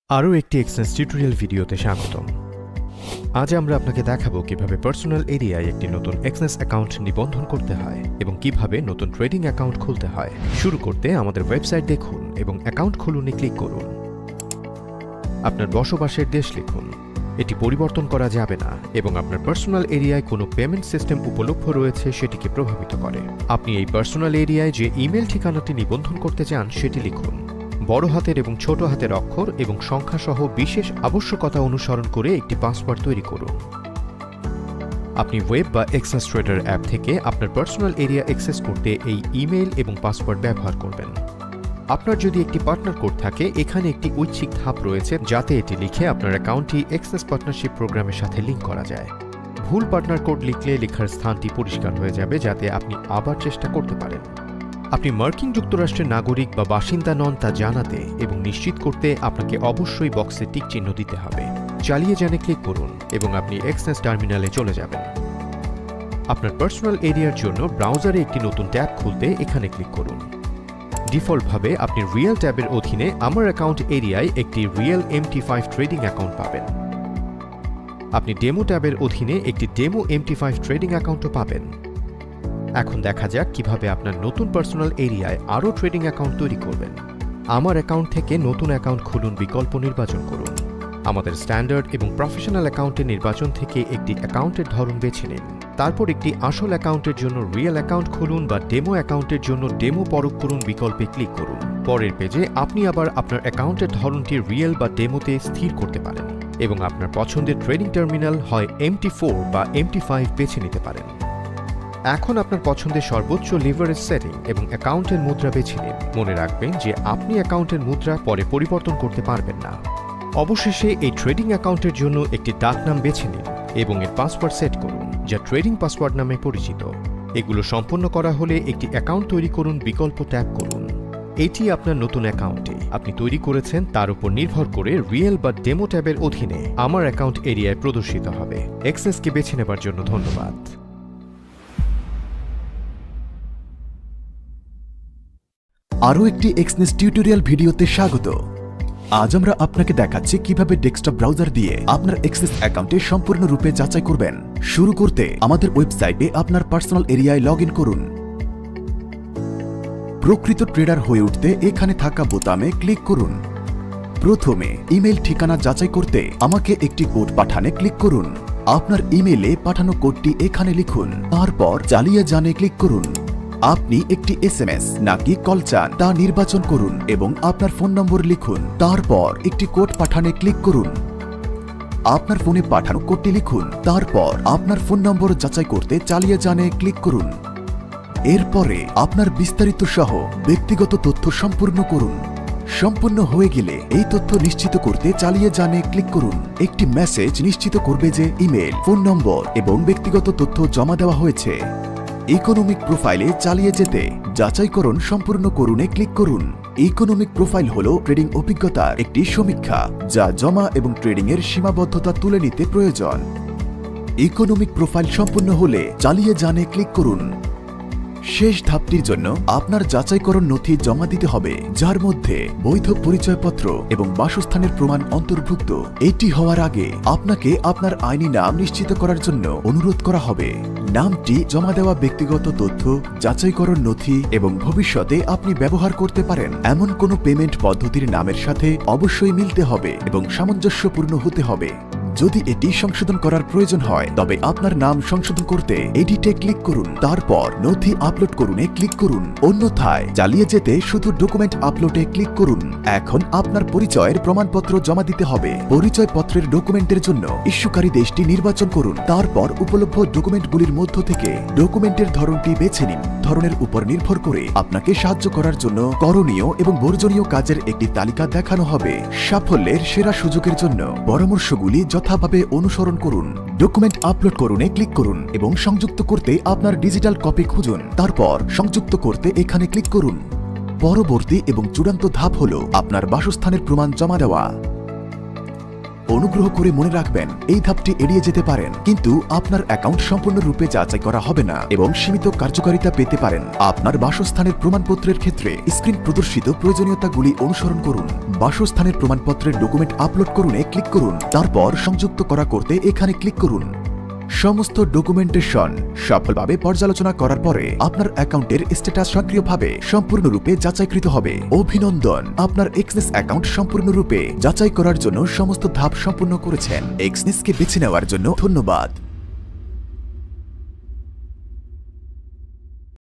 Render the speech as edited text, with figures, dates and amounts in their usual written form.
আরও একটি access tutorial ভিডিওতে স্বাগতম। আজ আমরা আপনাকে দেখাবো কিভাবে পার্সোনাল এরিয়ায় একটি নতুন এক্সেস অ্যাকাউন্ট নিবন্ধন করতে হয় এবং কিভাবে নতুন ট্রেডিং অ্যাকাউন্ট খুলতে হয়। শুরু করতে আমাদের ওয়েবসাইট দেখুন এবং অ্যাকাউন্ট খুলুনে ক্লিক করুন। আপনার বসবাসের দেশ লিখুন। এটি পরিবর্তন করা যাবে না এবং আপনার পার্সোনাল এরিয়ায় কোনো পেমেন্ট সিস্টেম উপলব্ধ রয়েছে সেটিকে প্রভাবিত করে। আপনি এই পার্সোনাল এরিয়ায় যে ইমেল ঠিকানাটি নিবন্ধন করতে চান সেটি লিখুন। বড় হাতের এবং ছোট হাতের অক্ষর এবং সংখ্যা সহ বিশেষ আবশ্যকতা অনুসরণ করে একটি পাসওয়ার্ড তৈরি করুন। আপনি ওয়েব বা এক্সেস ট্রেডার অ্যাপ থেকে আপনার পার্সোনাল এরিয়া অ্যাক্সেস করতে এই ইমেল এবং পাসওয়ার্ড ব্যবহার করবেন। আপনার যদি একটি পার্টনার কোড থাকে, এখানে একটি ঐচ্ছিক ধাপ রয়েছে যাতে এটি লিখে আপনার অ্যাকাউন্টটি এক্সেস পার্টনারশিপ প্রোগ্রামের সাথে লিঙ্ক করা যায়। ভুল পার্টনার কোড লিখলে লেখার স্থানটি পরিষ্কার হয়ে যাবে যাতে আপনি আবার চেষ্টা করতে পারেন। আপনি মার্কিন যুক্তরাষ্ট্রের নাগরিক বা বাসিন্দা নন তা জানাতে এবং নিশ্চিত করতে আপনাকে অবশ্যই বক্সে টিক চিহ্ন দিতে হবে। চালিয়ে যানে ক্লিক করুন এবং আপনি এক্সেস টার্মিনালে চলে যাবেন। আপনার পার্সোনাল এরিয়ার জন্য ব্রাউজারে একটি নতুন ট্যাব খুলতে এখানে ক্লিক করুন। ডিফল্টভাবে আপনি রিয়েল ট্যাবের অধীনে আমার অ্যাকাউন্ট এরিয়ায় একটি রিয়েল MT5 ট্রেডিং অ্যাকাউন্ট পাবেন। আপনি ডেমো ট্যাবের অধীনে একটি ডেমো MT5 ট্রেডিং অ্যাকাউন্টও পাবেন। এখন দেখা যাক কিভাবে আপনার নতুন পার্সোনাল এরিয়ায় আরও ট্রেডিং অ্যাকাউন্ট তৈরি করবেন। আমার অ্যাকাউন্ট থেকে নতুন অ্যাকাউন্ট খুলুন বিকল্প নির্বাচন করুন। আমাদের স্ট্যান্ডার্ড এবং প্রফেশনাল অ্যাকাউন্টের নির্বাচন থেকে একটি অ্যাকাউন্টের ধরন বেছে নিন। তারপর একটি আসল অ্যাকাউন্টের জন্য রিয়েল অ্যাকাউন্ট খুলুন বা ডেমো অ্যাকাউন্টের জন্য ডেমো পরখ করুন বিকল্পে ক্লিক করুন। পরের পেজে আপনি আবার আপনার অ্যাকাউন্টের ধরনটি রিয়েল বা ডেমোতে স্থির করতে পারেন এবং আপনার পছন্দের ট্রেডিং টার্মিনাল হয় MT4 বা MT5 বেছে নিতে পারেন। এখন আপনার পছন্দের সর্বোচ্চ লিভারেজ সেটিং এবং অ্যাকাউন্টের মুদ্রা বেছে নিন। মনে রাখবেন যে আপনি অ্যাকাউন্টের মুদ্রা পরে পরিবর্তন করতে পারবেন না। অবশেষে এই ট্রেডিং অ্যাকাউন্টের জন্য একটি ডাকনাম বেছে নিন এবং এর পাসওয়ার্ড সেট করুন, যা ট্রেডিং পাসওয়ার্ড নামে পরিচিত। এগুলো সম্পন্ন করা হলে একটি অ্যাকাউন্ট তৈরি করুন বিকল্প ট্যাব করুন। এটি আপনার নতুন অ্যাকাউন্টে আপনি তৈরি করেছেন তার উপর নির্ভর করে রিয়েল বা ডেমো ট্যাবের অধীনে আমার অ্যাকাউন্ট এরিয়ায় প্রদর্শিত হবে। এক্সেসকে বেছে নেবার জন্য ধন্যবাদ। আরও একটি এক্সনেস টিউটোরিয়াল ভিডিওতে স্বাগত। আজ আমরা আপনাকে দেখাচ্ছি কিভাবে ডেস্কটপ ব্রাউজার দিয়ে আপনার এক্সেস অ্যাকাউন্টে সম্পূর্ণরূপে যাচাই করবেন। শুরু করতে আমাদের ওয়েবসাইটে আপনার পার্সোনাল এরিয়ায় লগ ইন করুন। প্রকৃত ট্রেডার হয়ে উঠতে এখানে থাকা বোতামে ক্লিক করুন। প্রথমে ইমেল ঠিকানা যাচাই করতে আমাকে একটি কোড পাঠানে ক্লিক করুন। আপনার ইমেলে পাঠানো কোডটি এখানে লিখুন, তারপর চালিয়ে যানে ক্লিক করুন। আপনি একটি SMS নাকি কল চান তা নির্বাচন করুন এবং আপনার ফোন নম্বর লিখুন। তারপর একটি কোড পাঠানে ক্লিক করুন। আপনার ফোনে পাঠানো কোডটি লিখুন, তারপর আপনার ফোন নম্বর যাচাই করতে চালিয়ে যানে ক্লিক করুন। এরপরে আপনার বিস্তারিত সহ ব্যক্তিগত তথ্য সম্পূর্ণ করুন। সম্পূর্ণ হয়ে গেলে এই তথ্য নিশ্চিত করতে চালিয়ে যানে ক্লিক করুন। একটি মেসেজ নিশ্চিত করবে যে ইমেল, ফোন নম্বর এবং ব্যক্তিগত তথ্য জমা দেওয়া হয়েছে। ইকোনমিক প্রোফাইলে চালিয়ে যেতে যাচাইকরণ সম্পূর্ণ করুনে ক্লিক করুন। ইকোনমিক প্রোফাইল হল ট্রেডিং অভিজ্ঞতার একটি সমীক্ষা যা জমা এবং ট্রেডিং এর সীমাবদ্ধতা তুলে নিতে প্রয়োজন। ইকোনমিক প্রোফাইল সম্পূর্ণ হলে চালিয়ে যানে ক্লিক করুন। শেষ ধাপটির জন্য আপনার যাচাইকরণ নথি জমা দিতে হবে, যার মধ্যে বৈধ পরিচয়পত্র এবং বাসস্থানের প্রমাণ অন্তর্ভুক্ত। এটি হওয়ার আগে আপনাকে আপনার আইনি নাম নিশ্চিত করার জন্য অনুরোধ করা হবে। নামটি জমা দেওয়া ব্যক্তিগত তথ্য, যাচাইকরণ নথি এবং ভবিষ্যতে আপনি ব্যবহার করতে পারেন এমন কোনো পেমেন্ট পদ্ধতির নামের সাথে অবশ্যই মিলতে হবে এবং সামঞ্জস্যপূর্ণ হতে হবে। যদি এটি সংশোধন করার প্রয়োজন হয় তবে আপনার নাম সংশোধন করতে এডিটে ক্লিক করুন, তারপর নথি আপলোড করুনে ক্লিক করুন। অন্যথায় চালিয়ে যেতে শুধু ডকুমেন্ট আপলোডে ক্লিক করুন। এখন আপনার পরিচয়ের প্রমাণপত্র জমা দিতে হবে। পরিচয়পত্রের ডকুমেন্টের জন্য ইস্যুকারী দেশটি নির্বাচন করুন। তারপর উপলব্ধ ডকুমেন্টগুলির মধ্য থেকে ডকুমেন্টের ধরনটি বেছে নিন। ধরনের উপর নির্ভর করে আপনাকে সাহায্য করার জন্য করণীয় এবং বর্জনীয় কাজের একটি তালিকা দেখানো হবে। সাফল্যের সেরা সুযোগের জন্য পরামর্শগুলি যথাভাবে অনুসরণ করুন। ডকুমেন্ট আপলোড করুনে ক্লিক করুন এবং সংযুক্ত করতে আপনার ডিজিটাল কপি খুঁজুন। তারপর সংযুক্ত করতে এখানে ক্লিক করুন। পরবর্তী এবং চূড়ান্ত ধাপ হল আপনার বাসস্থানের প্রমাণ জমা দেওয়া। অনুগ্রহ করে মনে রাখবেন এই ধাপটি এড়িয়ে যেতে পারেন, কিন্তু আপনার অ্যাকাউন্ট সম্পূর্ণরূপে যাচাই করা হবে না এবং সীমিত কার্যকারিতা পেতে পারেন। আপনার বাসস্থানের প্রমাণপত্রের ক্ষেত্রে স্ক্রিন প্রদর্শিত প্রয়োজনীয়তাগুলি অনুসরণ করুন। বাসস্থানের প্রমাণপত্রের ডকুমেন্ট আপলোড করুনে ক্লিক করুন, তারপর সংযুক্ত করা করতে এখানে ক্লিক করুন। সমস্ত ডকুমেন্টেশন সফলভাবে পর্যালোচনা করার পরে আপনার অ্যাকাউন্টের স্ট্যাটাস সক্রিয়ভাবে সম্পূর্ণরূপে যাচাইকৃত হবে। অভিনন্দন, আপনার এক্সনেস অ্যাকাউন্ট সম্পূর্ণরূপে যাচাই করার জন্য সমস্ত ধাপ সম্পূর্ণ করেছেন। এক্সনেসকে বেছে নেওয়ার জন্য ধন্যবাদ।